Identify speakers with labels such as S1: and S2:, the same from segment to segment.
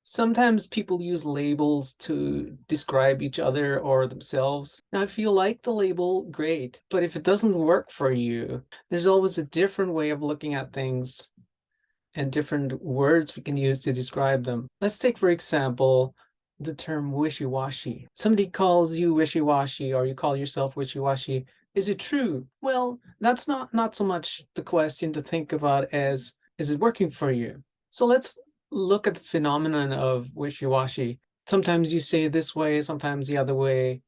S1: Sometimes people use labels to describe each other or themselves. Now, if you like the label, great. But if it doesn't work for you, there's always a different way of looking at things and different words we can use to describe them. Let's take, for example, the term wishy-washy. Somebody calls you wishy-washy or you call yourself wishy-washy. Is it true? Well, that's not so much the question to think about as, is it working for you? So let's look at the phenomenon of wishy-washy. Sometimes you say this way, sometimes the other way.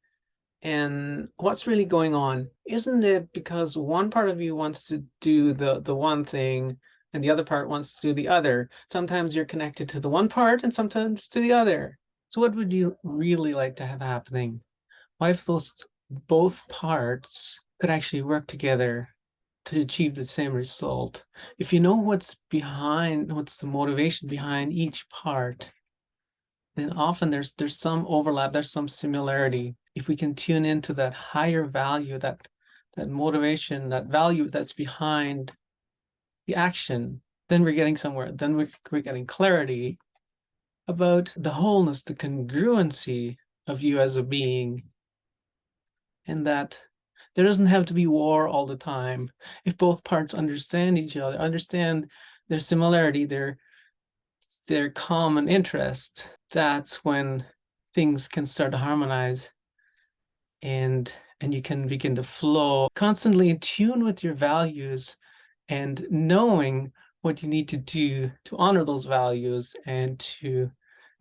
S1: And what's really going on? Isn't it because one part of you wants to do the one thing and the other part wants to do the other? Sometimes you're connected to the one part and sometimes to the other. So what would you really like to have happening? What if those both parts could actually work together to achieve the same result? If you know what's behind, what's the motivation behind each part, then often there's some overlap, there's some similarity. If we can tune into that higher value, that motivation, that value that's behind the action, then we're getting somewhere. Then we're getting clarity about the wholeness, the congruency of you as a being, and that there doesn't have to be war all the time. If both parts understand each other, understand their similarity, their common interest, that's when things can start to harmonize and you can begin to flow, constantly in tune with your values and knowing what you need to do to honor those values and to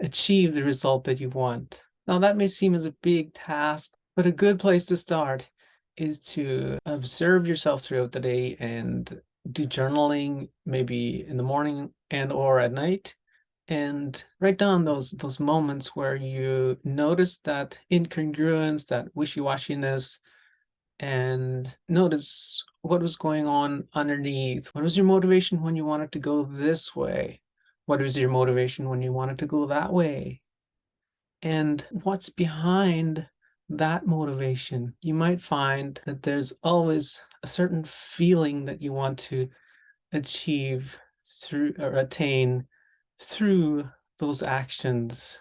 S1: achieve the result that you want. Now, that may seem as a big task, but a good place to start is to observe yourself throughout the day and do journaling, maybe in the morning and or at night, and write down those moments where you notice that incongruence, that wishy-washiness, and notice what was going on underneath. What was your motivation when you wanted to go this way? What was your motivation when you wanted to go that way? And what's behind that motivation? You might find that there's always a certain feeling that you want to achieve through or attain through those actions.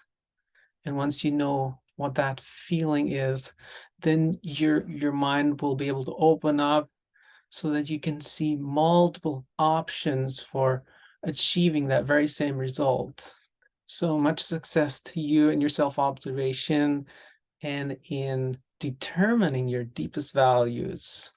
S1: And once you know what that feeling is, then your mind will be able to open up so that you can see multiple options for achieving that very same result. So much success to you in your self-observation and in determining your deepest values.